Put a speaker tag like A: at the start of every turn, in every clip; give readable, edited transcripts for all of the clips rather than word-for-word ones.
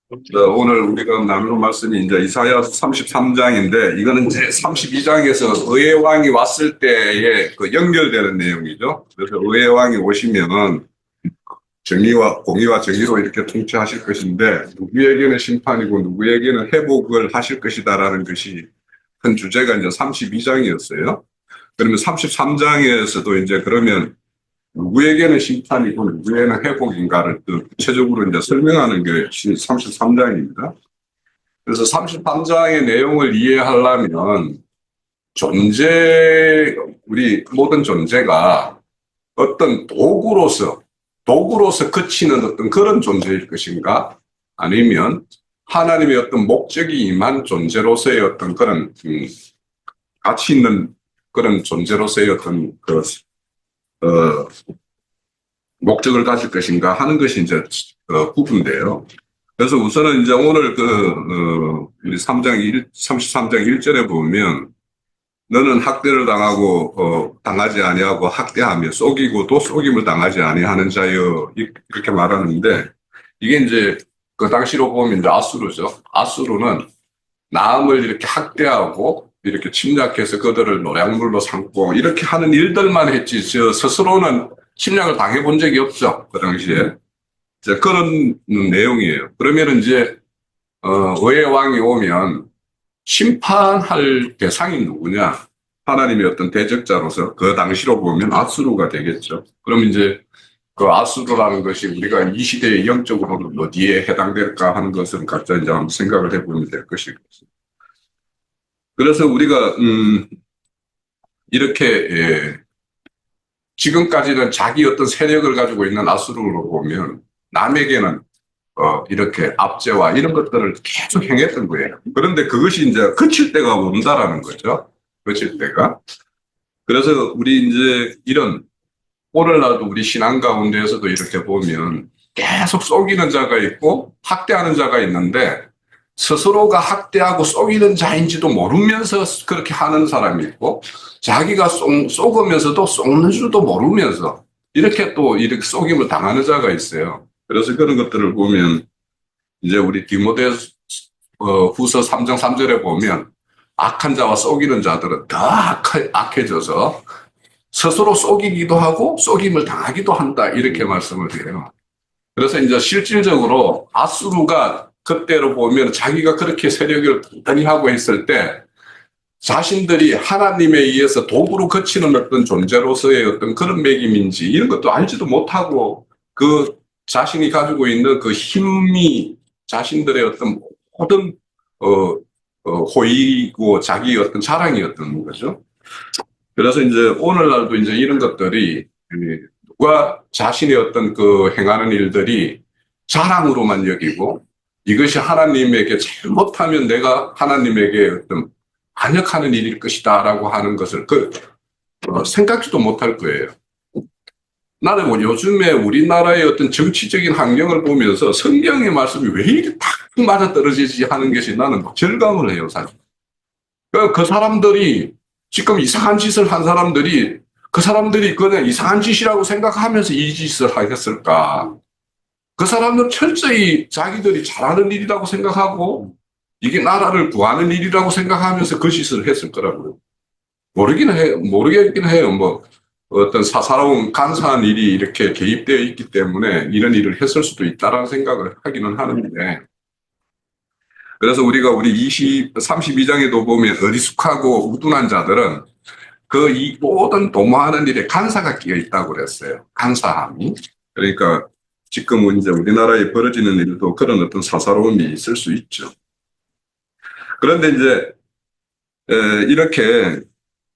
A: 오늘 우리가 나누는 말씀이 이제 이사야 33장인데, 이거는 이제 32장에서 의의 왕이 왔을 때에 그 연결되는 내용이죠. 그래서 의의 왕이 오시면 정의와 공의와 정의로 이렇게 통치하실 것인데, 누구에게는 심판이고 누구에게는 회복을 하실 것이다라는 것이 큰 주제가 이제 32장이었어요. 그러면 33장에서도 이제 그러면 누구에게는 심판이고 누구에게는 회복인가를 또 구체적으로 이제 설명하는 게 33장입니다. 그래서 33장의 내용을 이해하려면 우리 모든 존재가 어떤 도구로서 그치는 어떤 그런 존재일 것인가, 아니면 하나님의 어떤 목적이 임한 존재로서의 어떤 그런 가치 있는 그런 존재로서의 어떤 목적을 가질 것인가 하는 것이 이제 부분인데요. 그래서 우선은 이제 오늘 우리 33장 1절에 보면, 너는 학대를 당하지 아니하고 학대하며 속이고도 속임을 당하지 아니하는 자여, 이렇게 말하는데, 이게 이제 그 당시로 보면 이제 아수르죠. 아수르는 남을 이렇게 학대하고 이렇게 침략해서 그들을 노략물로 삼고 이렇게 하는 일들만 했지, 스스로는 침략을 당해본 적이 없죠. 그 당시에. 이제 그런 내용이에요. 그러면 이제, 의의 왕이 오면 심판할 대상이 누구냐? 하나님의 어떤 대적자로서 그 당시로 보면 아수르가 되겠죠. 그럼 이제 그 아수르라는 것이 우리가 이 시대에 영적으로는 어디에 해당될까 하는 것은 각자 이제 한번 생각을 해보면 될 것이겠습니다. 그래서 우리가, 이렇게, 지금까지는 자기 어떤 세력을 가지고 있는 아수르로 보면 남에게는 이렇게 압제와 이런 것들을 계속 행했던 거예요. 그런데 그것이 이제 그칠 때가 온다라는 거죠. 그칠 때가. 그래서 우리 이제 오늘날도 우리 신앙 가운데에서도 이렇게 보면 계속 속이는 자가 있고 학대하는 자가 있는데, 스스로가 학대하고 속이는 자인지도 모르면서 그렇게 하는 사람이 있고, 자기가 속으면서도 속는 줄도 모르면서 이렇게 또 이렇게 속임을 당하는 자가 있어요. 그래서 그런 것들을 보면 이제 우리 후서 3장 3절에 보면 악한 자와 속이는 자들은 더 악해져서 스스로 속이기도 하고 속임을 당하기도 한다, 이렇게 말씀을 드려요. 그래서 이제 실질적으로 아수르가 그때로 보면 자기가 그렇게 세력을 단단히 하고 있을 때 자신들이 하나님에 의해서 도구로 거치는 어떤 존재로서의 어떤 그런 매김인지 이런 것도 알지도 못하고, 그 자신이 가지고 있는 그 힘이 자신들의 어떤 모든 호의고 자기의 어떤 자랑이었던 거죠. 그래서 이제 오늘날도 이제 이런 것들이 누가 자신의 어떤 그 행하는 일들이 자랑으로만 여기고, 이것이 하나님에게 잘못하면 내가 하나님에게 어떤 반역하는 일일 것이다라고 하는 것을 생각지도 못할 거예요. 나는 뭐 요즘에 우리나라의 어떤 정치적인 환경을 보면서 성경의 말씀이 왜 이렇게 딱 맞아떨어지지 하는 것이 나는 절감을 해요, 사실. 그 사람들이 지금 이상한 짓을 한 사람들이, 그 사람들이 그냥 이상한 짓이라고 생각하면서 이 짓을 하겠을까? 그 사람들은 철저히 자기들이 잘하는 일이라고 생각하고 이게 나라를 구하는 일이라고 생각하면서 그 짓을 했을 거라고요. 모르겠긴 해요. 뭐 어떤 사사로운 간사한 일이 이렇게 개입되어 있기 때문에 이런 일을 했을 수도 있다라는 생각을 하기는 하는데, 그래서 우리 32장에도 보면 어리숙하고 우둔한 자들은 이 모든 도모하는 일에 간사가 끼어 있다고 그랬어요. 간사함이. 그러니까 지금 이제 우리나라에 벌어지는 일도 그런 어떤 사사로움이 있을 수 있죠. 그런데 이제 이렇게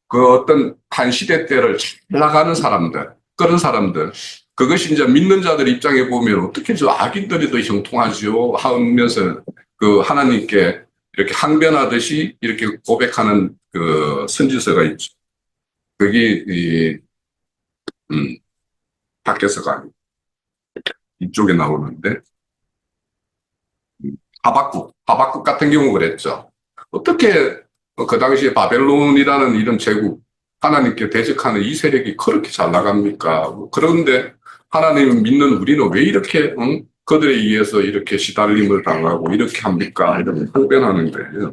A: 그 어떤 한 시대 때를 잘 나가는 사람들, 그런 사람들, 그것이 이제 믿는 자들 입장에 보면 어떻게 저 악인들이 더 형통하죠 하면서 그 하나님께 이렇게 항변하듯이 이렇게 고백하는 그 선지서가 있죠. 그게 밖에서가 아니고 이쪽에 나오는데, 하박국 같은 경우 그랬죠. 어떻게 그 당시에 바벨론이라는 이런 제국, 하나님께 대적하는 이 세력이 그렇게 잘 나갑니까? 그런데 하나님을 믿는 우리는 왜 이렇게 그들에 의해서 이렇게 시달림을 당하고 이렇게 합니까? 이런 항변하는 거예요.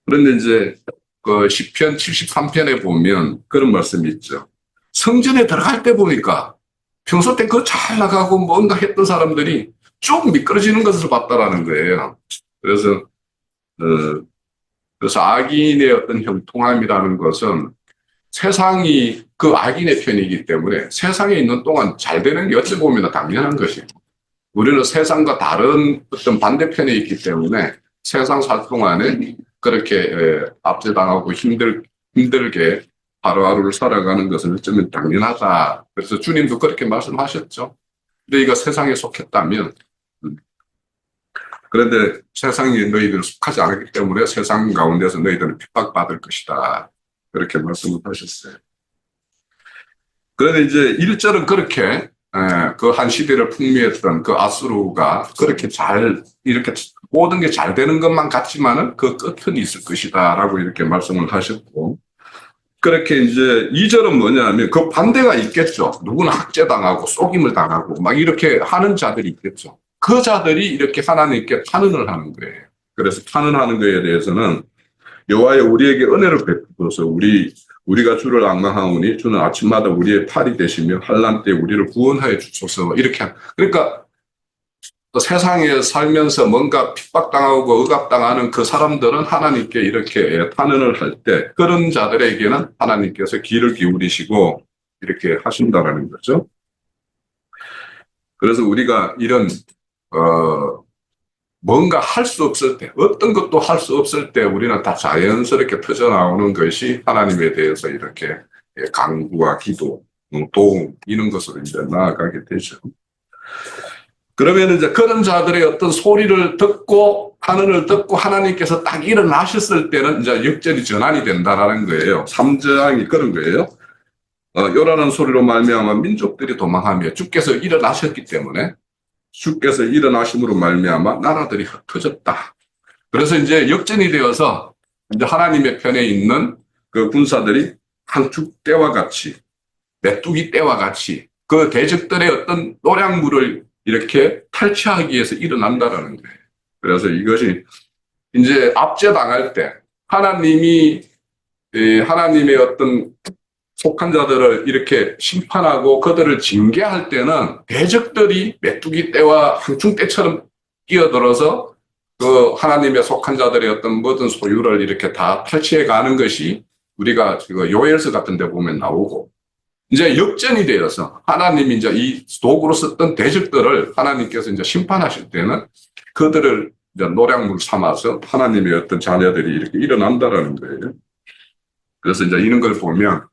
A: 그런데 이제 그 시편 73편에 보면 그런 말씀이 있죠. 성전에 들어갈 때 보니까 평소 때 그 잘 나가고 뭔가 했던 사람들이 쭉 미끄러지는 것을 봤다라는 거예요. 그래서 그래서 악인의 어떤 형통함이라는 것은 세상이 그 악인의 편이기 때문에 세상에 있는 동안 잘 되는 게 어찌 보면 당연한 것이고, 우리는 세상과 다른 어떤 반대편에 있기 때문에 세상 살 동안에 그렇게 압제당하고 힘들게 하루하루를 살아가는 것은 어쩌면 당연하다. 그래서 주님도 그렇게 말씀하셨죠. 너희가 세상에 속했다면, 그런데 세상에 너희들은 속하지 않았기 때문에 세상 가운데서 너희들은 핍박받을 것이다. 그렇게 말씀을 하셨어요. 그런데 이제 1절은 그렇게 그 한 시대를 풍미했던 그 아수르가 그렇게 이렇게 모든 게 잘 되는 것만 같지만은 그 끝은 있을 것이다라고 이렇게 말씀을 하셨고, 그렇게 이제 2절은 뭐냐면 그 반대가 있겠죠. 누구는 학대당하고 속임을 당하고 막 이렇게 하는 자들이 있겠죠. 그 자들이 이렇게 하나님께 탄원을 하는 거예요. 그래서 탄원하는 거에 대해서는 여호와여 우리에게 은혜를 베푸소서. 우리가 주를 앙망하오니 주는 아침마다 우리의 팔이 되시며 환난 때 우리를 구원하여 주소서. 이렇게 그러니까 세상에 살면서 뭔가 핍박당하고 억압당하는 그 사람들은 하나님께 이렇게 탄원을 할 때 그런 자들에게는 하나님께서 귀를 기울이시고 이렇게 하신다라는 거죠. 그래서 우리가 이런 뭔가 할 수 없을 때, 어떤 것도 할 수 없을 때 우리는 다 자연스럽게 터져나오는 것이 하나님에 대해서 이렇게 간구와 기도, 도움 이런 것으로 이제 나아가게 되죠. 그러면 이제 그런 자들의 어떤 소리를 듣고 탄원을 듣고 하나님께서 딱 일어나셨을 때는 이제 역전이 전환이 된다라는 거예요. 3장이 그런 거예요. 요라는 소리로 말미암아 민족들이 도망하며 주께서 일어나셨기 때문에 주께서 일어나심으로 말미암아 나라들이 흩어졌다. 그래서 이제 역전이 되어서 이제 하나님의 편에 있는 그 군사들이 한축 때와 같이 메뚜기 때와 같이 그 대적들의 어떤 노량물을 이렇게 탈취하기 위해서 일어난다라는 거예요. 그래서 이것이 이제 압제당할 때 하나님의 어떤 속한 자들을 이렇게 심판하고 그들을 징계할 때는 대적들이 메뚜기 떼와 황충 떼처럼 끼어들어서 그 하나님의 속한 자들의 어떤 모든 소유를 이렇게 다 탈취해 가는 것이 우리가 요엘서 같은 데 보면 나오고, 이제 역전이 되어서 하나님이 이제 이 도구로 썼던 대적들을 하나님께서 이제 심판하실 때는 그들을 이제 노량물 삼아서 하나님의 어떤 자녀들이 이렇게 일어난다라는 거예요. 그래서 이제 이런 걸 보면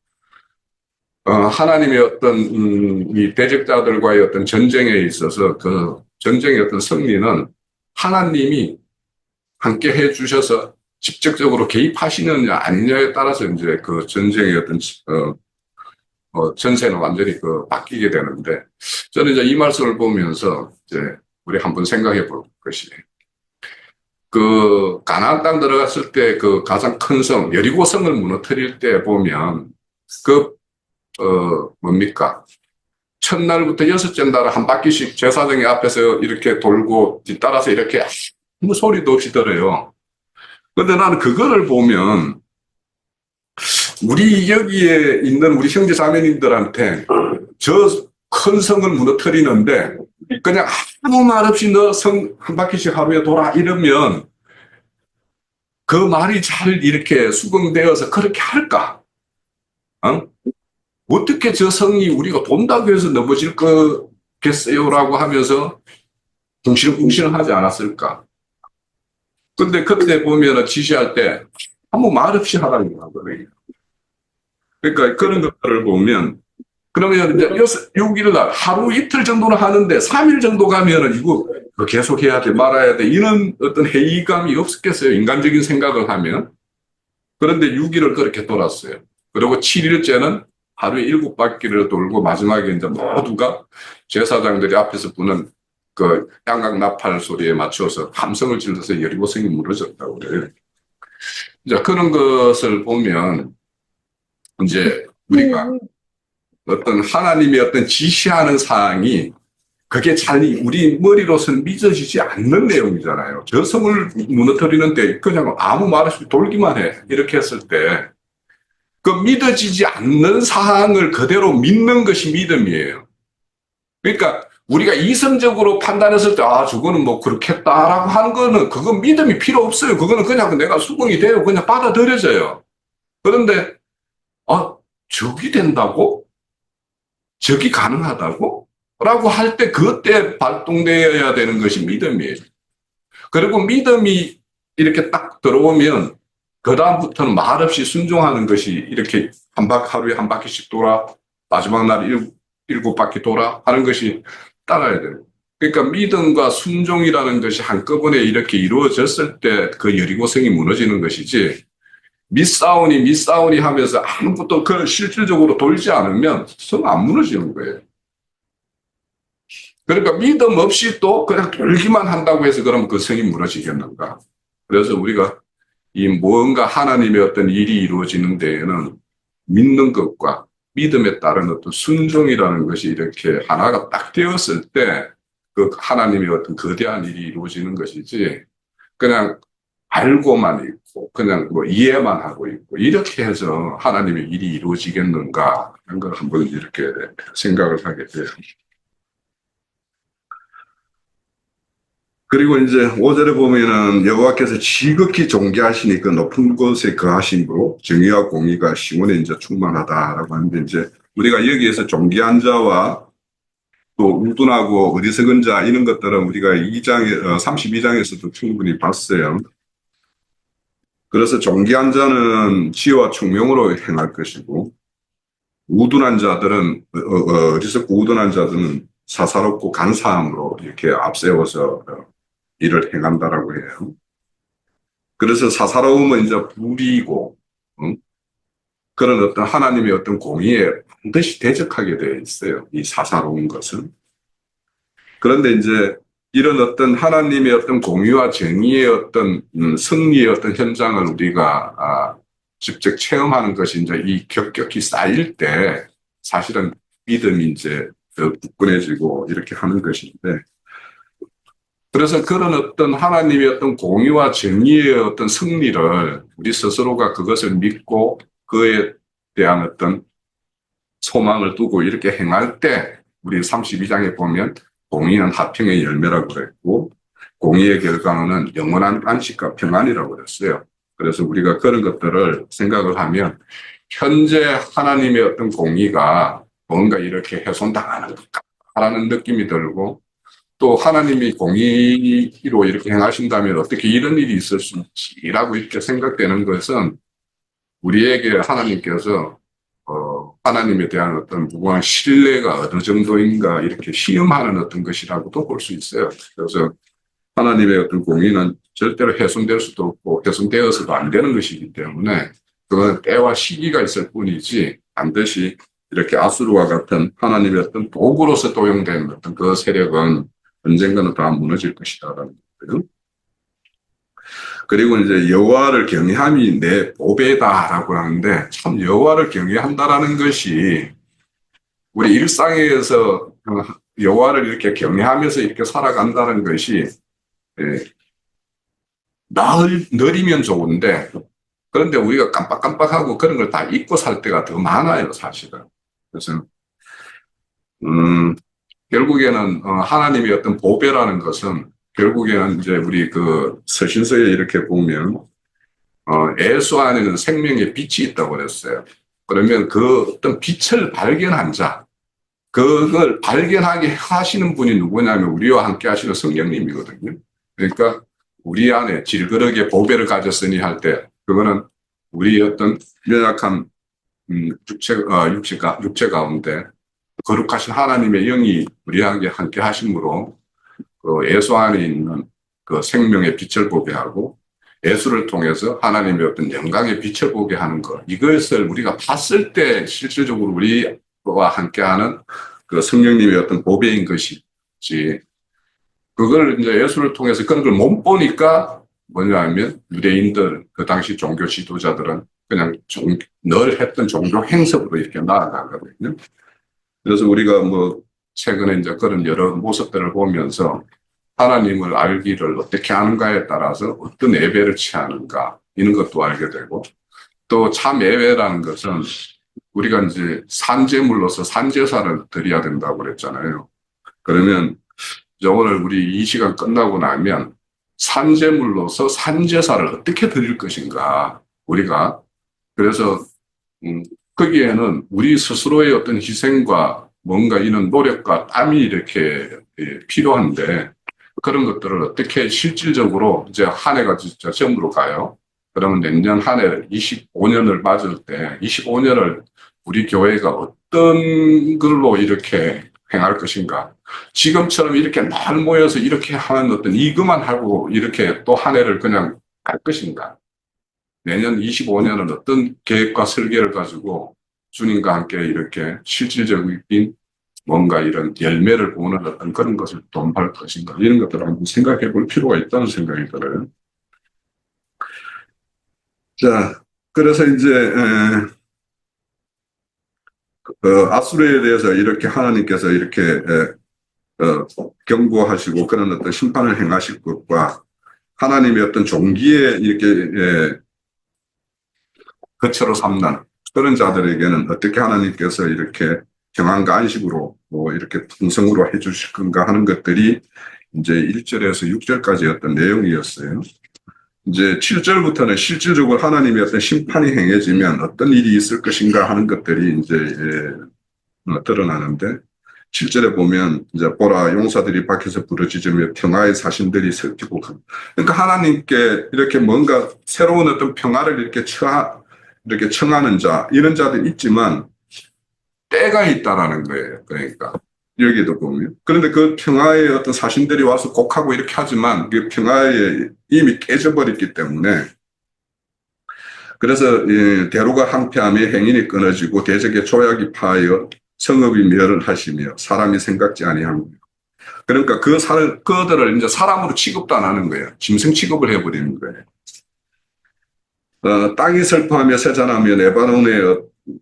A: 하나님의 어떤 이 대적자들과의 어떤 전쟁에 있어서 그 전쟁의 어떤 승리는 하나님이 함께 해주셔서 직접적으로 개입하시느냐 아니냐에 따라서 이제 그 전쟁의 어떤 전세는 완전히 바뀌게 되는데, 저는 이제 이 말씀을 보면서 이제 우리 한번 생각해 볼 것이, 그 가나안 땅 들어갔을 때 그 가장 큰 성 여리고 성을 무너뜨릴 때 보면 뭡니까? 첫날부터 여섯째 날 한 바퀴씩 제사장의 앞에서 이렇게 돌고 뒤따라서 이렇게 아무 소리도 없이 들어요. 근데 나는 그거를 보면 우리 여기에 있는 우리 형제 자매님들한테 저 큰 성을 무너뜨리는데 그냥 아무 말 없이 너 성 한 바퀴씩 하루에 돌아 이러면 그 말이 잘 이렇게 수긍되어서 그렇게 할까? 어떻게 저 성이 우리가 돈다고 해서 넘어질 거겠어요라고 하면서 궁시렁궁시렁 하지 않았을까? 근데 그때 보면 지시할 때 아무 말 없이 하라는 거거든요. 그러니까 그런 것들을 보면, 그러면 이제 6일 날 하루 이틀 정도는 하는데 3일 정도 가면은 이거 계속 해야 돼 말아야 돼 이런 어떤 회의감이 없었겠어요, 인간적인 생각을 하면. 그런데 6일을 그렇게 돌았어요. 그리고 7일째는 하루에 7바퀴를 돌고 마지막에 이제 모두가 제사장들이 앞에서 부는 그 양각 나팔 소리에 맞춰서 함성을 질러서 여리고성이 무너졌다고 그래요. 이제 그런 것을 보면 이제 우리가 어떤 하나님의 어떤 지시하는 사항이 그게 잘 우리 머리로서는 믿어지지 않는 내용이잖아요. 저 성을 무너뜨리는데 그냥 아무 말 없이 돌기만 해. 이렇게 했을 때 그 믿어지지 않는 사항을 그대로 믿는 것이 믿음이에요. 그러니까 우리가 이성적으로 판단했을 때, 아, 저거는 뭐 그렇겠다라고 하는 거는 그건 믿음이 필요 없어요. 그거는 그냥 내가 수긍이 돼요. 그냥 받아들여져요. 그런데, 아, 저기 된다고? 저기 가능하다고? 라고 할 때 그때 발동되어야 되는 것이 믿음이에요. 그리고 믿음이 이렇게 딱 들어오면 그다음부터는 말없이 순종하는 것이 이렇게 하루에 한 바퀴씩 돌아, 마지막 날 일곱 바퀴 돌아 하는 것이 따라야 돼요. 그러니까 믿음과 순종이라는 것이 한꺼번에 이렇게 이루어졌을 때 그 여리고성이 무너지는 것이지, 밑사오니 하면서 아무것도 그 실질적으로 돌지 않으면 성 안 무너지는 거예요. 그러니까 믿음 없이 또 그냥 돌기만 한다고 해서 그러면 그 성이 무너지겠는가. 그래서 우리가 이 뭔가 하나님의 어떤 일이 이루어지는 데에는 믿는 것과 믿음에 따른 어떤 순종이라는 것이 이렇게 하나가 딱 되었을 때 그 하나님의 어떤 거대한 일이 이루어지는 것이지, 그냥 알고만 있고 그냥 뭐 이해만 하고 있고 이렇게 해서 하나님의 일이 이루어지겠는가 하는 걸 한번 이렇게 생각을 하게 돼요. 그리고 이제 5절에 보면은 여호와께서 지극히 존귀하시니 그 높은 곳에 거하심으로 정의와 공의가 시온에 이제 충만하다라고 하는데, 이제 우리가 여기에서 존귀한 자와 또 우둔하고 어리석은 자 이런 것들은 우리가 32장에서도 충분히 봤어요. 그래서 존귀한 자는 지혜와 총명으로 행할 것이고, 우둔한 자들은 어리석고 우둔한 자들은 사사롭고 간사함으로 이렇게 앞세워서 일을 행한다라고 해요. 그래서 사사로움은 이제 불이고, 그런 어떤 하나님의 어떤 공의에 반드시 대적하게 되어 있어요. 이 사사로운 것은. 그런데 이제 이런 어떤 하나님의 어떤 공의와 정의의 어떤 승리의 어떤 현장을 우리가 직접 체험하는 것이 이제 이 격격히 쌓일 때 사실은 믿음이 이제 더 굳건해지고 이렇게 하는 것인데, 그래서 그런 어떤 하나님의 어떤 공의와 정의의 어떤 승리를 우리 스스로가 그것을 믿고 그에 대한 어떤 소망을 두고 이렇게 행할 때, 우리 32장에 보면 공의는 화평의 열매라고 그랬고 공의의 결과는 영원한 안식과 평안이라고 그랬어요. 그래서 우리가 그런 것들을 생각을 하면 현재 하나님의 어떤 공의가 뭔가 이렇게 훼손당하는 것 같다라는 느낌이 들고, 또 하나님이 공의로 이렇게 행하신다면 어떻게 이런 일이 있을 수 있지라고 이렇게 생각되는 것은 우리에게 하나님께서 하나님에 대한 어떤 무궁한 신뢰가 어느 정도인가 이렇게 시험하는 어떤 것이라고도 볼 수 있어요. 그래서 하나님의 어떤 공의는 절대로 훼손될 수도 없고 훼손되어서도 안 되는 것이기 때문에 그건 때와 시기가 있을 뿐이지 반드시 이렇게 아수르와 같은 하나님의 어떤 도구로서 도용된 어떤 그 세력은 언젠가는 다 무너질 것이다라는 거예요. 그리고 이제 여호와를 경외함이 내 보배다라고 하는데, 참 여호와를 경외한다라는 것이 우리 일상에서 여호와를 이렇게 경외하면서 이렇게 살아간다는 것이 느리면 좋은데, 그런데 우리가 깜빡깜빡하고 그런 걸 다 잊고 살 때가 더 많아요, 사실은. 그래서 결국에는 하나님의 어떤 보배라는 것은 결국에는 이제 우리 그 서신서에 이렇게 보면 예수 안에는 생명의 빛이 있다고 그랬어요. 그러면 그 어떤 빛을 발견한 자, 그걸 발견하게 하시는 분이 누구냐면 우리와 함께 하시는 성령님이거든요. 그러니까 우리 안에 질그릇의 보배를 가졌으니 할 때 그거는 우리 어떤 연약한 육체 가운데 거룩하신 하나님의 영이 우리에게 함께 하심으로 그 예수 안에 있는 그 생명의 빛을 보게 하고 예수를 통해서 하나님의 어떤 영광의 빛을 보게 하는 것, 이것을 우리가 봤을 때 실질적으로 우리와 함께하는 그 성령님의 어떤 보배인 것이지, 그걸 이제 예수를 통해서 그런 걸 못 보니까 뭐냐 하면 유대인들, 그 당시 종교 지도자들은 그냥 늘 했던 종교 행석으로 이렇게 나아가거든요. 그래서 우리가 뭐 최근에 이제 그런 여러 모습들을 보면서 하나님을 알기를 어떻게 하는가에 따라서 어떤 예배를 취하는가 이런 것도 알게 되고 또 참 예배라는 것은 우리가 이제 산제물로서 산제사를 드려야 된다고 그랬잖아요. 그러면 이제 오늘 우리 이 시간 끝나고 나면 산제물로서 산제사를 어떻게 드릴 것인가 우리가 그래서 거기에는 우리 스스로의 어떤 희생과 뭔가 이런 노력과 땀이 이렇게 필요한데 그런 것들을 어떻게 실질적으로 이제 한 해가 진짜 점으로 가요. 그러면 내년 한 해 25년을 맞을 때 25년을 우리 교회가 어떤 걸로 이렇게 행할 것인가. 지금처럼 이렇게 날 모여서 이렇게 하는 어떤 이것만 하고 이렇게 또 한 해를 그냥 갈 것인가. 내년 25년은 어떤 계획과 설계를 가지고 주님과 함께 이렇게 실질적인 뭔가 이런 열매를 보는 어떤 그런 것을 도모할 것인가 이런 것들을 한번 생각해 볼 필요가 있다는 생각이 들어요. 자, 그래서 이제 아수르에 대해서 이렇게 하나님께서 이렇게 경고하시고 그런 어떤 심판을 행하실 것과 하나님의 어떤 종기에 이렇게 거처로 삼는 그런 자들에게는 어떻게 하나님께서 이렇게 평안과 안식으로 뭐 이렇게 풍성으로 해주실 건가 하는 것들이 이제 1절에서 6절까지 어떤 내용이었어요. 이제 7절부터는 실질적으로 하나님의 어떤 심판이 행해지면 어떤 일이 있을 것인가 하는 것들이 이제 드러나는데 7절에 보면 이제 보라 용사들이 밖에서 부르짖으며 평화의 사신들이 섞이고 그러니까 하나님께 이렇게 뭔가 새로운 어떤 평화를 이렇게 청하는 자 이런 자들이 있지만 때가 있다라는 거예요. 그러니까 여기도 보면 그런데 그 평화의 어떤 사신들이 와서 곡하고 이렇게 하지만 그 평화에 이미 깨져버렸기 때문에 그래서 대로가 항폐하며 행인이 끊어지고 대적의 조약이 파하여 성읍이 멸을하시며 사람이 생각지 아니하며 그러니까 그들을 이제 사람으로 취급도 안 하는 거예요. 짐승 취급을 해버리는 거예요. 땅이 슬퍼하며 세잔하며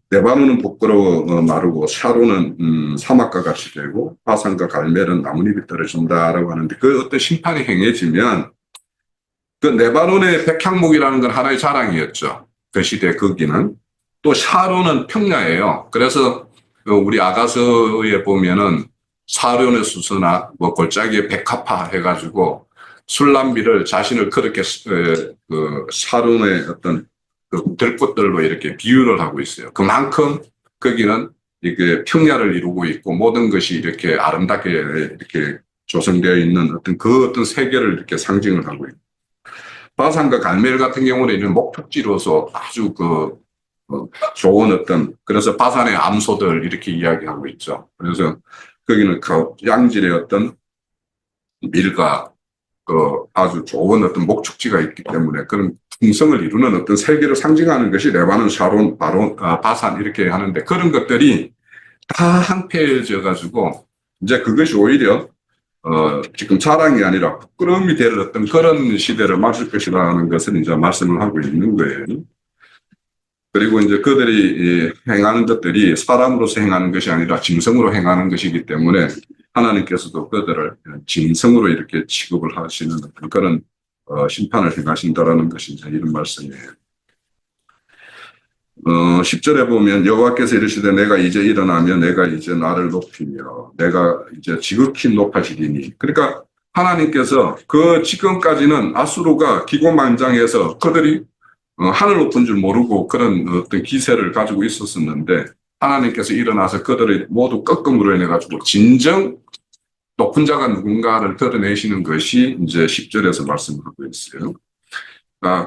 A: 레바논은 부끄러워 마르고 샤론은 사막과 같이 되고 바산과 갈멜은 나뭇잎이 떨어진다라고 하는데 그 어떤 심판이 행해지면 그 레바논의 백향목이라는 건 하나의 자랑이었죠. 그 시대 거기는 또 샤론은 평야예요. 그래서 우리 아가서에 보면은 사론의 수수나 뭐 골짜기에 백합화 해가지고 술람비를 자신을 그렇게 그 샤론의 어떤 그 들꽃들로 이렇게 비유를 하고 있어요. 그만큼 거기는 이게 평야를 이루고 있고 모든 것이 이렇게 아름답게 이렇게 조성되어 있는 어떤 그 어떤 세계를 이렇게 상징을 하고 있고 바산과 갈멜 같은 경우는 이런 목적지로서 아주 좋은 어떤 그래서 바산의 암소들 이렇게 이야기하고 있죠. 그래서 거기는 양질의 어떤 밀과 아주 좋은 어떤 목축지가 있기 때문에 그런 풍성을 이루는 어떤 세계를 상징하는 것이 레바논, 샤론, 바산 이렇게 하는데 그런 것들이 다 항폐해져 가지고 이제 그것이 오히려 지금 자랑이 아니라 부끄러움이 될 어떤 그런 시대를 맞을 것이라는 것을 이제 말씀을 하고 있는 거예요. 그리고 이제 그들이 행하는 것들이 사람으로서 행하는 것이 아니라 짐승으로 행하는 것이기 때문에 하나님께서도 그들을 짐승으로 이렇게 취급을 하시는 그런 심판을 행하신다라는 것이 이제 이런 말씀이에요. 10절에 보면 여호와께서 이르시되 내가 이제 일어나며 내가 이제 나를 높이며 내가 이제 지극히 높아지리니 그러니까 하나님께서 그 지금까지는 아수르가 기고만장해서 그들이 하늘 높은 줄 모르고 그런 어떤 기세를 가지고 있었었는데 하나님께서 일어나서 그들을 모두 꺾음으로 인해 가지고 진정 높은 자가 누군가를 드러내시는 것이 이제 10절에서 말씀하고 있어요.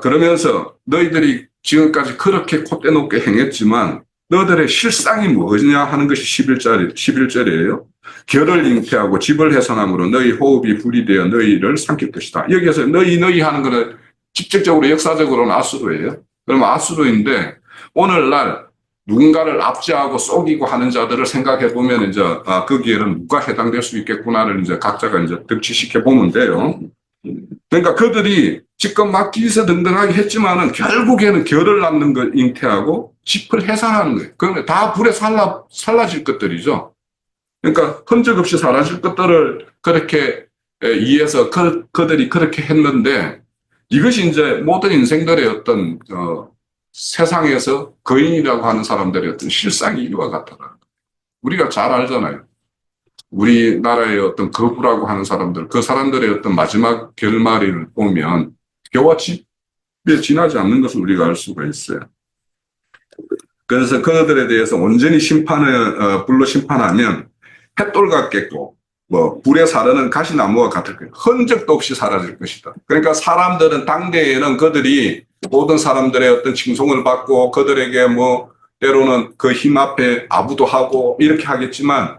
A: 그러면서 너희들이 지금까지 그렇게 콧대 높게 행했지만 너희들의 실상이 뭐냐 하는 것이 11절이에요. 결을 잉태하고 집을 훼손함으로 너희 호흡이 불이 되어 너희를 삼킬 것이다. 여기에서 너희 하는 것은 직접적으로 역사적으로는 아수르예요. 그러면 아수르인데 오늘날 누군가를 압제하고 속이고 하는 자들을 생각해 보면 이제 거기에는 누가 해당될 수 있겠구나를 이제 각자가 이제 득치시켜 보면 돼요. 그러니까 그들이 지금 막 기세등등하게 했지만은 결국에는 결을 낳는 걸 잉태하고 집을 해산하는 거예요. 그러면 다 불에 살라질 것들이죠. 그러니까 흔적 없이 사라질 것들을 그렇게 이해해서 그들이 그렇게 했는데 이것이 이제 모든 인생들의 어떤 세상에서 거인이라고 하는 사람들의 어떤 실상이 이와 같더라. 우리가 잘 알잖아요. 우리나라의 어떤 거부라고 하는 사람들, 그 사람들의 어떤 마지막 결말을 보면 겨와 집에 지나지 않는 것을 우리가 알 수가 있어요. 그래서 그들에 대해서 온전히 불로 심판하면 햇돌 같겠고, 뭐, 불에 사르는 가시나무와 같을 거예요. 흔적도 없이 사라질 것이다. 그러니까 사람들은 당대에는 그들이 모든 사람들의 어떤 칭송을 받고 그들에게 뭐, 때로는 그 힘 앞에 아부도 하고 이렇게 하겠지만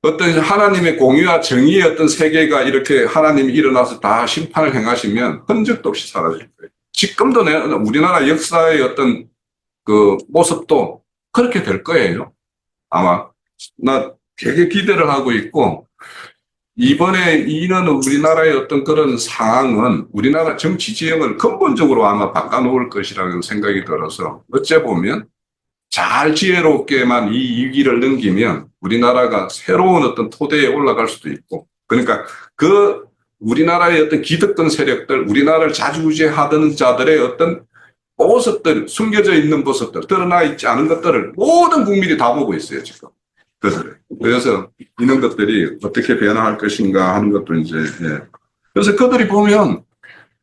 A: 어떤 하나님의 공의와 정의의 어떤 세계가 이렇게 하나님이 일어나서 다 심판을 행하시면 흔적도 없이 사라질 거예요. 지금도 우리나라 역사의 어떤 그 모습도 그렇게 될 거예요. 아마. 나 되게 기대를 하고 있고, 이번에 이는 우리나라의 어떤 그런 상황은 우리나라 정치 지형을 근본적으로 아마 바꿔놓을 것이라는 생각이 들어서 어째 보면 잘 지혜롭게만 이 위기를 넘기면 우리나라가 새로운 어떤 토대에 올라갈 수도 있고, 그러니까 그 우리나라의 어떤 기득권 세력들, 우리나라를 자주우지하던 자들의 어떤 모습들, 숨겨져 있는 모습들, 드러나 있지 않은 것들을 모든 국민이 다 보고 있어요, 지금. 그래서 이런 것들이 어떻게 변화할 것인가 하는 것도 이제, 예. 그래서 그들이 보면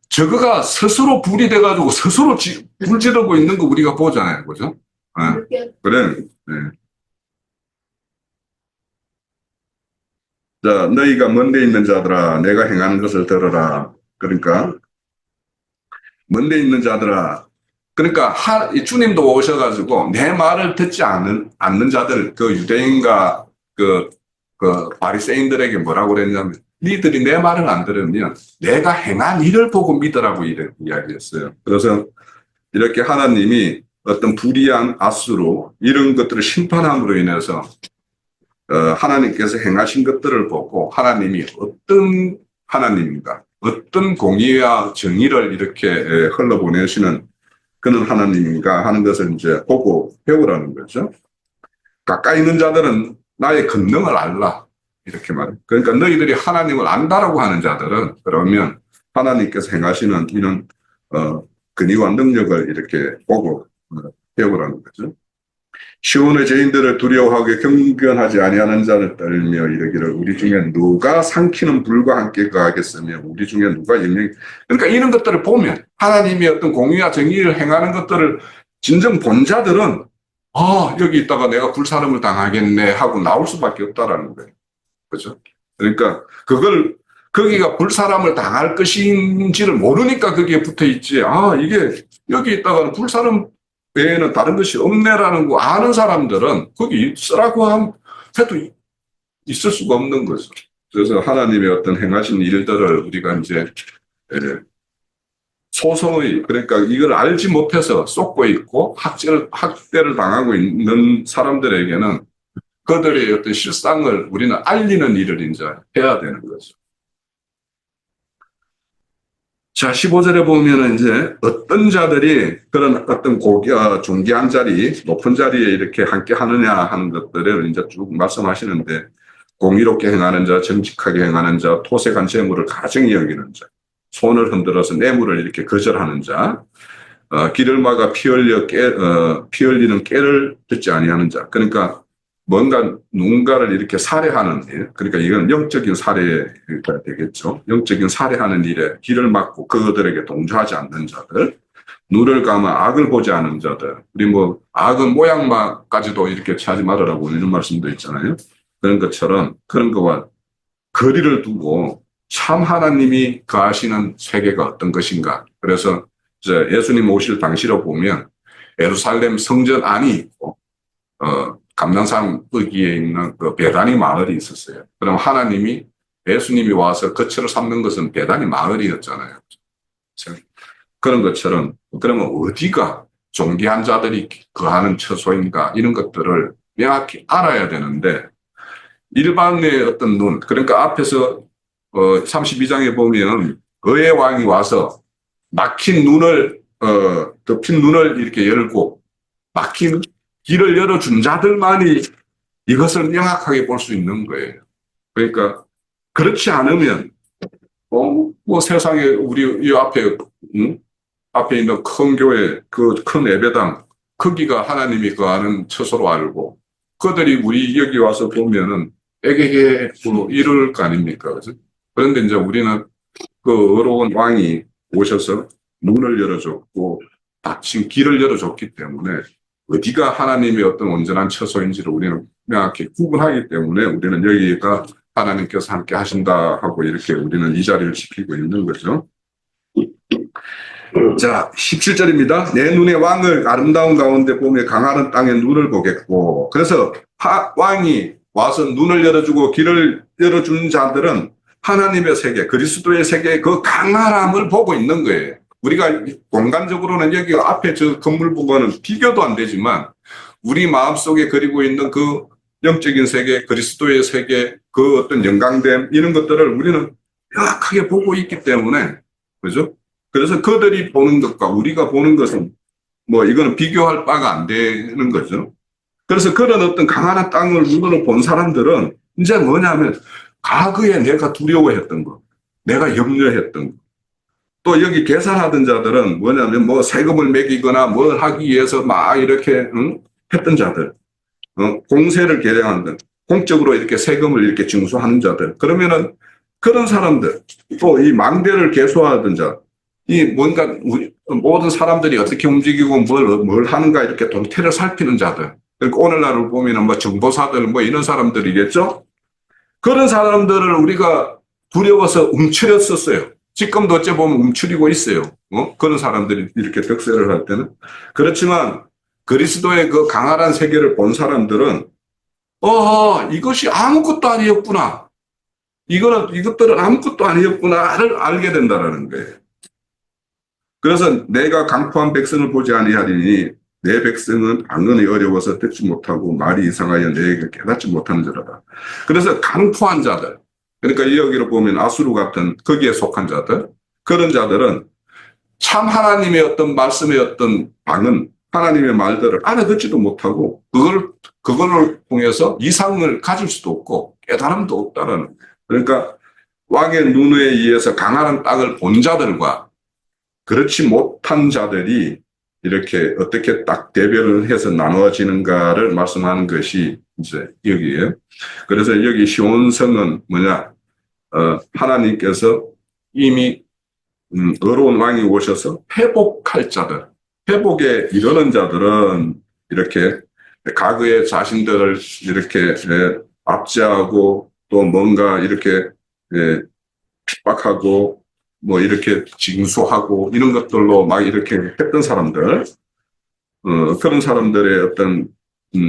A: 저거가 스스로 불이 돼가지고 스스로 불 지르고 있는 거 우리가 보잖아요. 그죠? 예. 그래. 예. 자, 너희가 먼데 있는 자들아, 내가 행하는 것을 들어라. 그러니까, 먼데 있는 자들아, 그러니까 주님도 오셔가지고 내 말을 듣지 않는 자들, 그 유대인과 그 바리새인들에게 뭐라고 그랬냐면 니들이 내 말을 안 들으면 내가 행한 일을 보고 믿으라고 이야기했어요. 그래서 이렇게 하나님이 어떤 불의한 앗수로 이런 것들을 심판함으로 인해서 하나님께서 행하신 것들을 보고 하나님이 어떤 하나님인가, 어떤 공의와 정의를 이렇게 흘러보내시는 그는 하나님인가 하는 것을 이제 보고 배우라는 거죠. 가까이 있는 자들은 나의 권능을 알라. 이렇게 말해요. 그러니까 너희들이 하나님을 안다라고 하는 자들은 그러면 하나님께서 행하시는 이런 근위와 능력을 이렇게 보고 배우라는 거죠. 시온의 죄인들을 두려워하게 경건하지 아니하는 자를 떨며 이르기를 우리 중에 누가 삼키는 불과 함께 거하겠으며 우리 중에 누가 그러니까 이런 것들을 보면 하나님의 어떤 공의와 정의를 행하는 것들을 진정 본 자들은 여기 있다가 내가 불사름을 당하겠네 하고 나올 수밖에 없다라는 거예요. 그죠? 그러니까 거기가 불사람을 당할 것인지를 모르니까 거기에 붙어 있지. 이게 여기 있다가는 불사람 외에는 다른 것이 없네라는 거 아는 사람들은 거기 있으라고 해도 있을 수가 없는 거죠. 그래서 하나님의 어떤 행하신 일들을 우리가 이제 소송의, 그러니까 이걸 알지 못해서 쏟고 있고 학대를 당하고 있는 사람들에게는 그들의 어떤 실상을 우리는 알리는 일을 이제 해야 되는 거죠. 자, 15절에 보면은 이제 어떤 자들이 그런 어떤 존귀한 자리, 높은 자리에 이렇게 함께 하느냐 하는 것들을 이제 쭉 말씀하시는데, 공의롭게 행하는 자, 정직하게 행하는 자, 토색한 재물을 가증히 여기는 자, 손을 흔들어서 뇌물을 이렇게 거절하는 자, 길을 막아 피 흘리는 깨를 듣지 아니하는 자. 그러니까 뭔가 누군가를 이렇게 살해하는 일, 그러니까 이건 영적인 살해가 되겠죠. 영적인 살해하는 일에 길을 막고 그들에게 동조하지 않는 자들, 눈을 감아 악을 보지 않은 자들, 우리 뭐 악은 모양만까지도 이렇게 하지 말으라고 이런 말씀도 있잖아요. 그런 것처럼 그런 거와 거리를 두고 참 하나님이 거하시는 세계가 어떤 것인가. 그래서 이제 예수님 오실 당시로 보면 예루살렘 성전 안이 있고 감난산 거기에 있는 그 베다니 마을이 있었어요. 그럼 하나님이 예수님이 와서 거처를 삼는 것은 베다니 마을이었잖아요. 그런 것처럼 그러면 어디가 존귀한 자들이 거하는 처소인가 이런 것들을 명확히 알아야 되는데 일반의 어떤 눈, 그러니까 앞에서 32장에 보면 의의 왕이 와서 막힌 눈을 덮인 눈을 이렇게 열고 막힌 길을 열어준 자들만이 이것을 명확하게 볼 수 있는 거예요. 그러니까 그렇지 않으면 뭐 세상에 우리 이 앞에 앞에 있는 큰 교회 그 큰 예배당 크기가 하나님이 거하는 처소로 알고 그들이 우리 여기 와서 보면은 에게게 뭐 이럴 거 아닙니까? 그죠? 그런데 이제 우리는 그 어려운 왕이 오셔서 문을 열어줬고 닫힌 길을 열어줬기 때문에 어디가 하나님의 어떤 온전한 처소인지를 우리는 명확히 구분하기 때문에 우리는 여기가 하나님께서 함께 하신다 하고 이렇게 우리는 이 자리를 지키고 있는 거죠. 자, 17절입니다. 내 눈에 왕을 아름다운 가운데 보며 강하는 땅에 눈을 보겠고. 그래서 왕이 와서 눈을 열어주고 길을 열어주는 자들은 하나님의 세계, 그리스도의 세계의 그 강함을 보고 있는 거예요. 우리가 공간적으로는 여기 앞에 저 건물 보고는 비교도 안 되지만 우리 마음속에 그리고 있는 그 영적인 세계, 그리스도의 세계, 그 어떤 영광됨 이런 것들을 우리는 명확하게 보고 있기 때문에 그죠? 그래서 그들이 보는 것과 우리가 보는 것은 뭐 이거는 비교할 바가 안 되는 거죠. 그래서 그런 어떤 강한 땅을 눈으로 본 사람들은 이제 뭐냐면 과거에 내가 두려워했던 거, 내가 염려했던 거. 또 여기 계산하던 자들은 뭐냐면 뭐 세금을 매기거나 뭘 하기 위해서 막 이렇게 했던 자들, 공세를 계량하는 공적으로 이렇게 세금을 이렇게 징수하는 자들. 그러면은 그런 사람들 또 이 망대를 개수하던 자, 이 뭔가 모든 사람들이 어떻게 움직이고 뭘 하는가 이렇게 동태를 살피는 자들. 그러니까 오늘날을 보면은 뭐 정보사들 뭐 이런 사람들이겠죠. 그런 사람들을 우리가 두려워서 움츠렸었어요. 지금도 어째 보면 움츠리고 있어요. 그런 사람들이 이렇게 득세를 할 때는. 그렇지만 그리스도의 그 강활한 세계를 본 사람들은 이것이 아무것도 아니었구나. 이것들은 아무것도 아니었구나를 알게 된다는 거예요. 그래서 내가 강포한 백성을 보지 아니하리니 내 백성은 방언이 어려워서 듣지 못하고 말이 이상하여 내게 깨닫지 못하는 자라다. 그래서 강포한 자들, 그러니까 여기로 보면 아수르 같은 거기에 속한 자들, 그런 자들은 참 하나님의 어떤 말씀의 어떤 방언, 하나님의 말들을 알아듣지도 못하고 그걸 통해서 이상을 가질 수도 없고 깨달음도 없다라는 거예요. 그러니까 왕의 눈에 의해서 강한 땅을 본 자들과 그렇지 못한 자들이 이렇게 어떻게 딱 대별을 해서 나누어지는가를 말씀하는 것이 이제 여기에요. 그래서 여기 시온성은 뭐냐? 하나님께서 이미 어려운 왕이 오셔서 회복할 자들, 회복에 이르는 자들은 이렇게 과거의 자신들을 이렇게 압제하고 또 뭔가 이렇게 핍박하고 뭐 이렇게 징수하고 이런 것들로 막 이렇게 했던 사람들, 그런 사람들의 어떤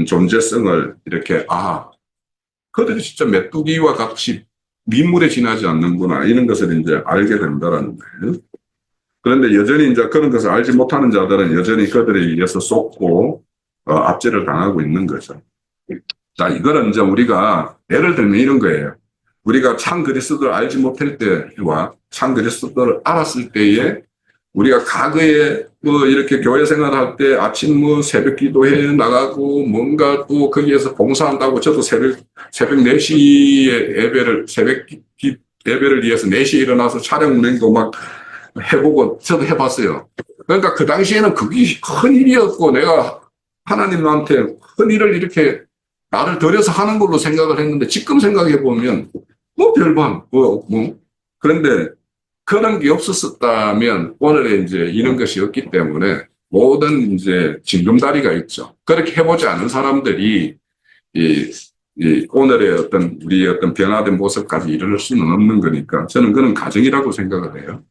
A: 존재성을 이렇게 그들이 진짜 메뚜기와 같이 민물에 지나지 않는구나 이런 것을 이제 알게 된다라는 거예요. 그런데 여전히 이제 그런 것을 알지 못하는 자들은 여전히 그들에 의해서 쏟고 압제를 당하고 있는 거죠. 자, 이거는 이제 우리가 예를 들면 이런 거예요. 우리가 참 그리스도를 알지 못할 때와 참 그리스도를 알았을 때에 우리가 과거에 뭐 이렇게 교회 생활할 때 아침 뭐 새벽 기도회 나가고 뭔가 또 거기에서 봉사한다고 저도 새벽 4시에 예배를 위해서 4시에 일어나서 차량 운행도 막 해보고 저도 해봤어요. 그러니까 그 당시에는 그게 큰 일이었고 내가 하나님한테 큰 일을 이렇게 나를 들여서 하는 걸로 생각을 했는데 지금 생각해 보면 뭐 별반 그런데 그런 게 없었다면 오늘에 이제 이런 것이 없기 때문에 모든 이제 징검다리가 있죠. 그렇게 해보지 않은 사람들이 이 오늘의 어떤 우리의 어떤 변화된 모습까지 이룰 수는 없는 거니까 저는 그런 가정이라고 생각을 해요.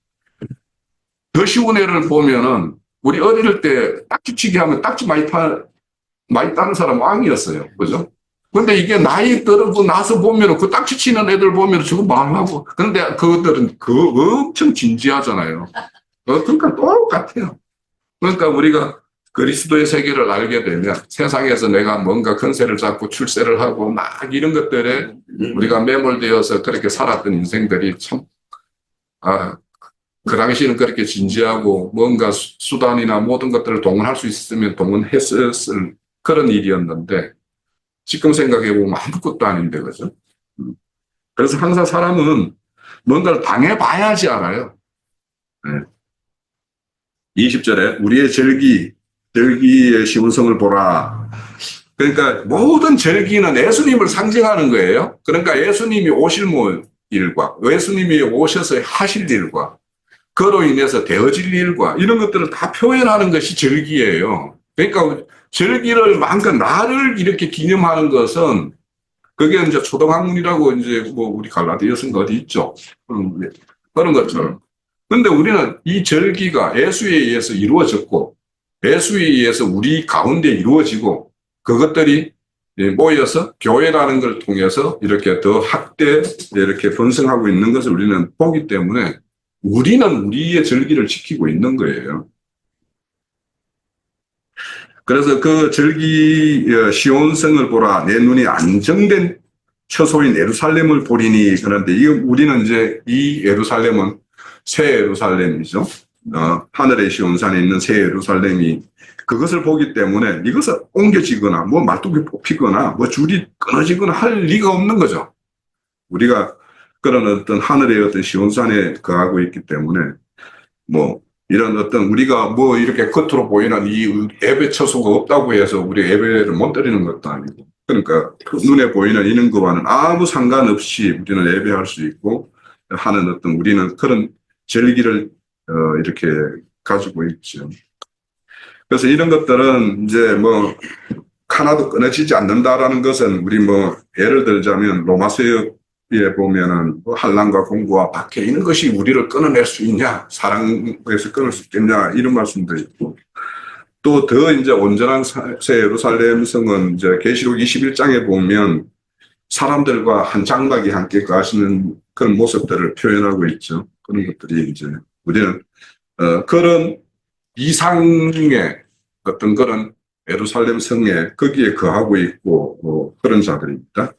A: 더 쉬운 예를 보면은 우리 어릴 때 딱지치기 하면 딱지 많이 따는 사람 왕이었어요. 그죠? 근데 이게 나이 들고 나서 보면은 그 딱지 치는 애들 보면 저거 말하고. 그런데 그들은 엄청 진지하잖아요. 그러니까 똑같아요. 그러니까 우리가 그리스도의 세계를 알게 되면 세상에서 내가 뭔가 건세를 잡고 출세를 하고 막 이런 것들에 우리가 매몰되어서 그렇게 살았던 인생들이 참, 그 당시에는 그렇게 진지하고 뭔가 수단이나 모든 것들을 동원할 수 있으면 동원했을 그런 일이었는데 지금 생각해보면 아무것도 아닌데, 그죠? 그래서 항상 사람은 뭔가를 당해봐야지 알아요. 네. 20절에 우리의 절기의 시온성을 보라. 그러니까 모든 절기는 예수님을 상징하는 거예요. 그러니까 예수님이 오실 일과 예수님이 오셔서 하실 일과 그로 인해서 되어질 일과 이런 것들을 다 표현하는 것이 절기예요. 그러니까 절기를 만큼 나를 이렇게 기념하는 것은 그게 이제 초등학문이라고 이제 뭐 우리 갈라디아서는 어디 있죠. 그런 것처럼. 근데 우리는 이 절기가 예수에 의해서 이루어졌고 예수에 의해서 우리 가운데 이루어지고 그것들이 모여서 교회라는 걸 통해서 이렇게 더 확대 이렇게 번성하고 있는 것을 우리는 보기 때문에 우리는 우리의 절기를 지키고 있는 거예요. 그래서 그 절기 시온성을 보라 내 눈이 안정된 처소인 예루살렘을 보리니 그런데 우리는 이제 이 예루살렘은 새 예루살렘이죠. 하늘의 시온산에 있는 새 예루살렘이 그것을 보기 때문에 이것을 옮겨지거나 뭐 말뚝이 뽑히거나 뭐 줄이 끊어지거나 할 리가 없는 거죠. 우리가 그런 어떤 하늘의 어떤 시온산에 거하고 있기 때문에 뭐 이런 어떤 우리가 뭐 이렇게 겉으로 보이는 이 예배 처소가 없다고 해서 우리 예배를 못 드리는 것도 아니고 그러니까 눈에 보이는 이런 것과는 아무 상관없이 우리는 예배할 수 있고 하는 어떤 우리는 그런 절기를 이렇게 가지고 있죠. 그래서 이런 것들은 이제 뭐 하나도 끊어지지 않는다라는 것은 우리 뭐 예를 들자면 로마서에 보면은 뭐 환난과 공고와 박해 이런 것이 우리를 끊어낼 수 있냐 사랑에서 끊을 수 있겠냐 이런 말씀도 있고 또 더 이제 온전한 새 예루살렘 성은 이제 계시록 21장에 보면 사람들과 한 장막이 함께 거하시는 그런 모습들을 표현하고 있죠. 그런 것들이 이제 우리는 그런 이상의 어떤 그런 예루살렘 성에 거기에 거하고 있고 뭐 그런 자들입니다.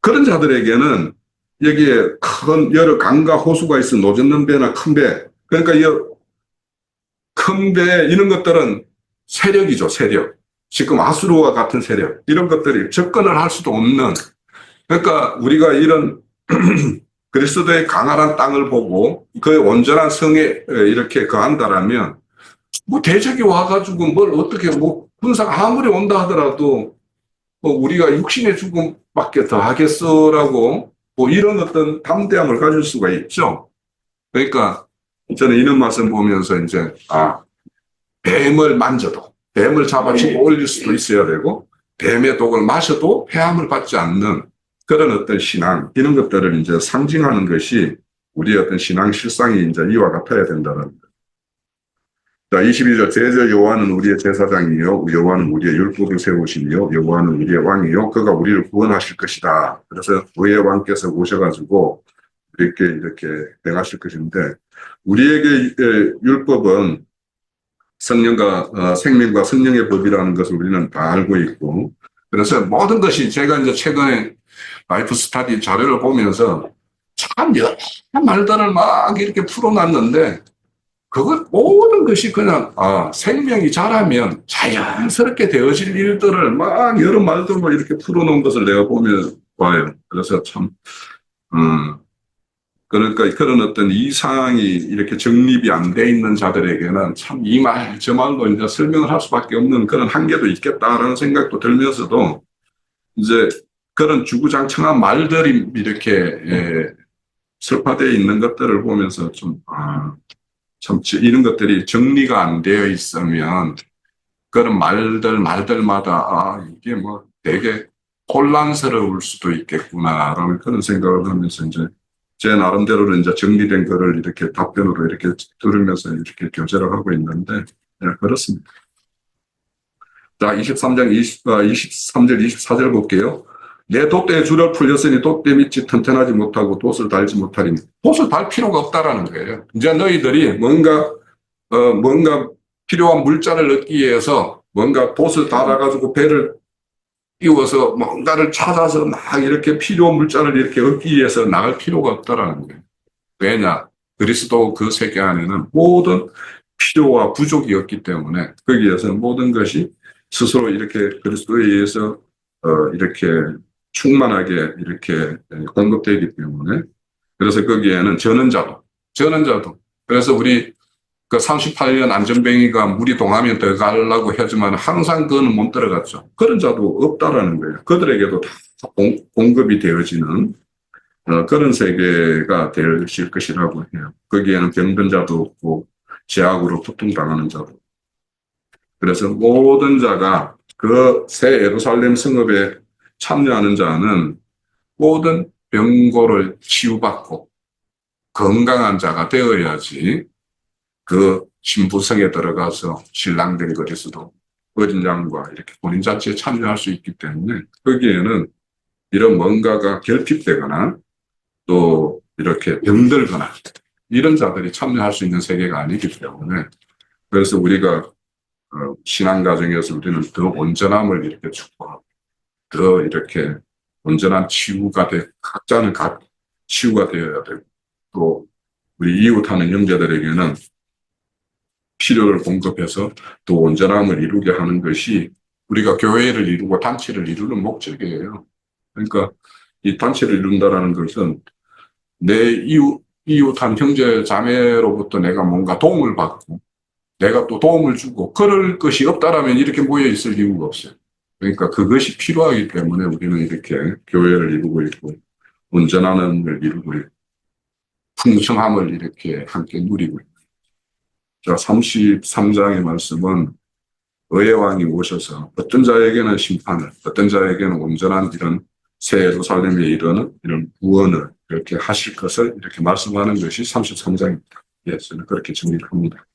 A: 그런 자들에게는 여기에 큰 여러 강과 호수가 있어 노젓는 배나 큰 배. 그러니까 이 큰 배 이런 것들은 세력이죠. 세력. 지금 아수르와 같은 세력. 이런 것들이 접근을 할 수도 없는 그러니까 우리가 이런 그리스도의 강활한 땅을 보고 그 온전한 성에 이렇게 거한다라면 뭐 대적이 와가지고 뭘 어떻게 뭐 군사가 아무리 온다 하더라도 뭐 우리가 육신의 죽음밖에 더 하겠어라고 뭐 이런 어떤 담대함을 가질 수가 있죠. 그러니까 저는 이런 말씀 보면서 이제 뱀을 만져도 뱀을 잡아치고 올릴 수도 있어야 되고 뱀의 독을 마셔도 해함을 받지 않는 그런 어떤 신앙 이런 것들을 이제 상징하는 것이 우리의 어떤 신앙 실상이 이제 이와 같아야 된다는 것. 자, 22절 제자 여호와는 우리의 제사장이요 여호와는 우리의 율법을 세우시며 여호와는 우리의 왕이요 그가 우리를 구원하실 것이다. 그래서 의의 왕께서 오셔가지고 이렇게 행하실 것인데 우리에게 율법은 성령과 생명과 성령의 법이라는 것을 우리는 다 알고 있고 그래서 모든 것이 제가 이제 최근에 라이프 스타디 자료를 보면서 참 여러 말들을 막 이렇게 풀어놨는데 그것 모든 것이 그냥 생명이 자라면 자연스럽게 되어질 일들을 막 여러 말들로 이렇게 풀어놓은 것을 내가 보면 봐요. 그래서 참 그러니까 그런 어떤 이상이 이렇게 정립이 안 돼 있는 자들에게는 참 이 말 저 말로 이제 설명을 할 수밖에 없는 그런 한계도 있겠다라는 생각도 들면서도 이제 그런 주구장창한 말들이 이렇게 설파되어 있는 것들을 보면서 참 이런 것들이 정리가 안 되어 있으면 그런 말들마다 이게 뭐 되게 혼란스러울 수도 있겠구나라는 그런 생각을 하면서 이제 제 나름대로는 이제 정리된 거를 이렇게 답변으로 이렇게 들으면서 이렇게 교제를 하고 있는데 그렇습니다. 자, 23절 24절 볼게요. 내 돛대에 줄을 풀렸으니 돛대 밑이 튼튼하지 못하고 돛을 달지 못하리니 돛을 달 필요가 없다라는 거예요. 이제 너희들이 뭔가 필요한 물자를 얻기 위해서 뭔가 돛을 달아가지고 배를 띄워서 뭔가를 찾아서 막 이렇게 필요한 물자를 이렇게 얻기 위해서 나갈 필요가 없다라는 거예요. 왜냐? 그리스도 그 세계 안에는 모든 필요와 부족이 없기 때문에 거기에서 모든 것이 스스로 이렇게 그리스도에 의해서 이렇게 충만하게 이렇게 공급되기 때문에 그래서 거기에는 전원자도 그래서 우리 그 38년 안전뱅이가 물이 동하면 들어가려고 하지만 항상 그거는 못 들어갔죠. 그런 자도 없다라는 거예요. 그들에게도 다 공급이 되어지는 그런 세계가 될 것이라고 해요. 거기에는 병든 자도 없고 제약으로 고통당하는 자도. 그래서 모든 자가 그 새 예루살렘 성읍에 참여하는 자는 모든 병고를 치유받고 건강한 자가 되어야지 그 신부성에 들어가서 신랑된 것에서도 어린 양과 이렇게 본인 자체에 참여할 수 있기 때문에 거기에는 이런 뭔가가 결핍되거나 또 이렇게 병들거나 이런 자들이 참여할 수 있는 세계가 아니기 때문에 그래서 우리가 신앙 과정에서 우리는 더 온전함을 이렇게 축복하고 더 이렇게 온전한 치유가 각자는 각 치유가 되어야 되고 또 우리 이웃하는 형제들에게는 필요를 공급해서 또 온전함을 이루게 하는 것이 우리가 교회를 이루고 단체를 이루는 목적이에요. 그러니까 이 단체를 이룬다라는 것은 내 이웃한 형제 자매로부터 내가 뭔가 도움을 받고 내가 또 도움을 주고 그럴 것이 없다라면 이렇게 모여 있을 이유가 없어요. 그러니까 그것이 필요하기 때문에 우리는 이렇게 교회를 이루고 있고 온전함을 이루고 있고 풍성함을 이렇게 함께 누리고 있고 자, 33장의 말씀은 의의 왕이 오셔서 어떤 자에게는 심판을, 어떤 자에게는 온전한 이런 새 예루살렘에 이르는 이런 구원을 이렇게 하실 것을 이렇게 말씀하는 것이 33장입니다. 예, 저는 그렇게 정리를 합니다.